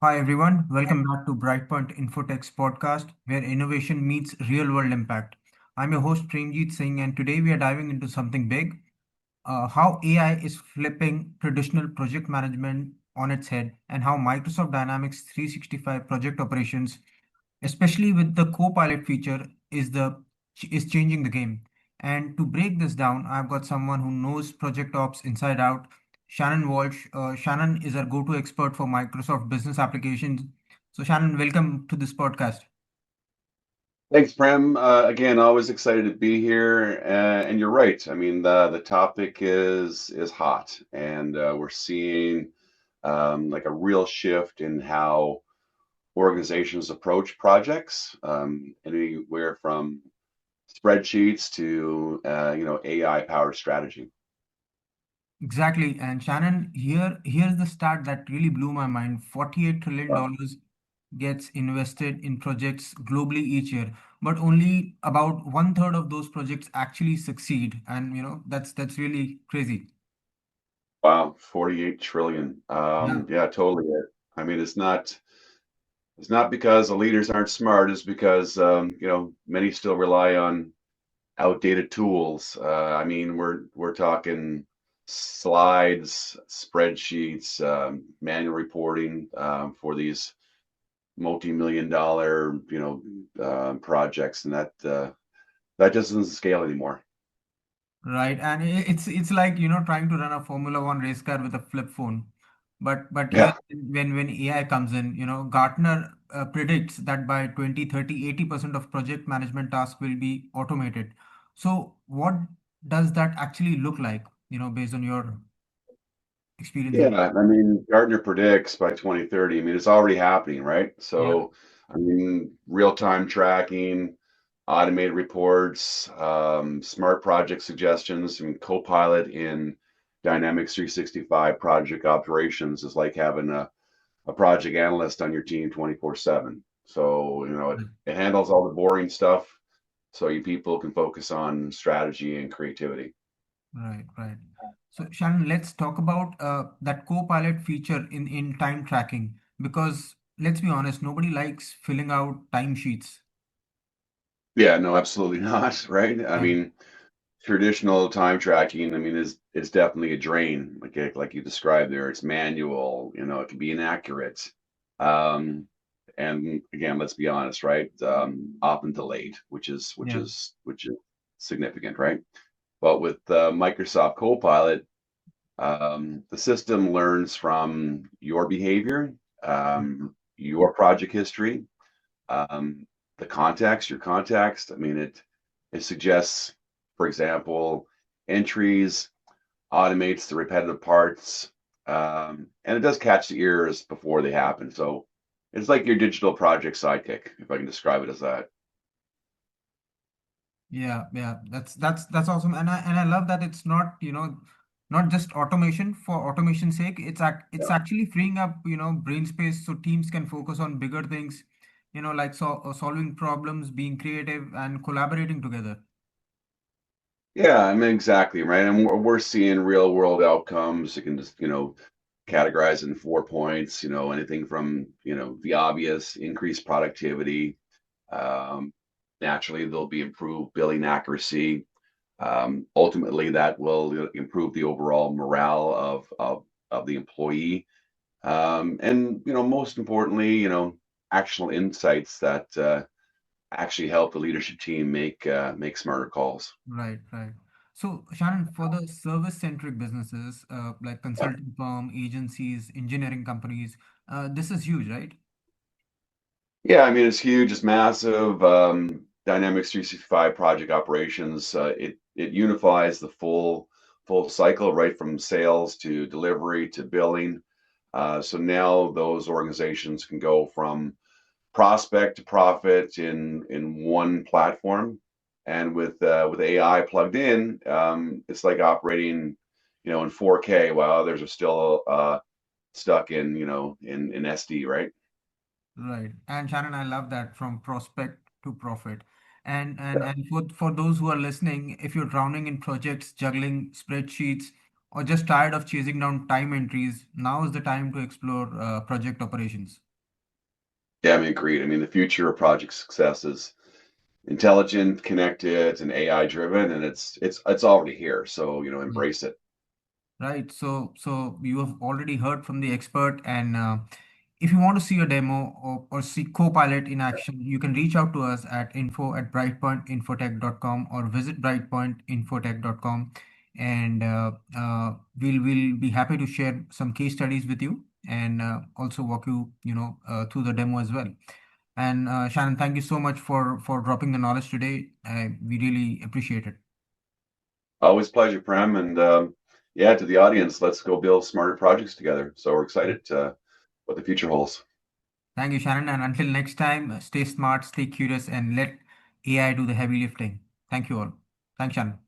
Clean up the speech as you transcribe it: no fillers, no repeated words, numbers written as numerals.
Hi everyone, welcome back to Brightpoint Infotech's podcast, where innovation meets real-world impact. I'm your host Premjeet Singh, and today we are diving into something big: how AI is flipping traditional project management on its head, and how Microsoft Dynamics 365 project operations, especially with the Copilot feature, is changing the game. And to break this down, I've got someone who knows project ops inside out. Shannon Walsh. Shannon is our go-to expert for Microsoft business applications. So, Shannon, welcome to this podcast. Thanks, Prem. Again, always excited to be here. And you're right. I mean, the topic is hot, and we're seeing like a real shift in how organizations approach projects, anywhere from spreadsheets to AI-powered strategy. Exactly. And Shannon, here's the stat that really blew my mind. $48 trillion Wow. dollars gets invested in projects globally each year, but only about one third of those projects actually succeed. And that's really crazy. Wow, 48 trillion. Yeah. Yeah, totally. I mean, it's not because the leaders aren't smart. It's because many still rely on outdated tools. I mean, we're talking slides, spreadsheets, manual reporting for these multi-million dollar, projects, and that just doesn't scale anymore. Right, and it's like trying to run a Formula One race car with a flip phone, but Yeah, here when AI comes in, Gartner predicts that by 2030, 80% of project management tasks will be automated. So what does that actually look like? Based on your experience in. yeah. I mean, Gartner predicts by 2030. I mean, it's already happening, right? Yeah. So, I mean, real-time tracking, automated reports, smart project suggestions. I mean, Copilot in Dynamics 365 project operations is like having a project analyst on your team 24/7. So, it handles all the boring stuff so you people can focus on strategy and creativity. Right, right. So, Shannon, let's talk about that co-pilot feature in time tracking because let's be honest, nobody likes filling out timesheets. Yeah, no, absolutely not, right? I Yeah, mean, traditional time tracking, I mean, is definitely a drain, like you described there. It's manual, it can be inaccurate. Um, and again, let's be honest, right? Often delayed, yeah, which is significant, right? But with Microsoft Copilot, the system learns from your behavior, your project history, um, the context, your context. I mean, it suggests, for example, entries, automates the repetitive parts, and it does catch the errors before they happen. So it's like your digital project sidekick, if I can describe it as that. yeah, yeah. That's awesome, and I love that it's not not just automation for automation's sake. It's Yeah. actually freeing up brain space so teams can focus on bigger things, like solving problems, being creative, and collaborating together. Yeah, I mean, exactly, right. And we're seeing real world outcomes. You can just, categorize in 4 points, anything from, the obvious, increased productivity. Um, Naturally, there'll be improved billing accuracy. Ultimately, that will improve the overall morale of the employee. And, most importantly, actionable insights that actually help the leadership team make smarter calls. Right, right. So, Shannon, for the service-centric businesses like Yeah. consulting firm, agencies, engineering companies, this is huge, right? Yeah, I mean, it's huge, it's massive. Dynamics 365 project operations, it unifies the full cycle, right from sales to delivery to billing. So now those organizations can go from prospect to profit in one platform. And with AI plugged in, it's like operating, in 4K while others are still stuck in, in SD, right? Right. And Shannon, I love that from prospect to profit. And for those who are listening, if you're drowning in projects, juggling spreadsheets, or just tired of chasing down time entries, now is the time to explore project operations. Yeah, I mean, agreed. I mean, the future of project success is intelligent, connected, and AI driven, and it's already here. So, embrace it. Right. So you have already heard from the expert, and if you want to see a demo or see Copilot in action, you can reach out to us at info@brightpointinfotech.com or visit brightpointinfotech.com, and we'll be happy to share some case studies with you and also walk you through the demo as well. And Shannon, thank you so much for dropping the knowledge today. We really appreciate it. Always pleasure, Prem. And yeah, to the audience, let's go build smarter projects together. So we're excited what the future holds. Thank you, Shannon. And until next time, stay smart, stay curious, and let AI do the heavy lifting. Thank you all. Thanks, Shannon.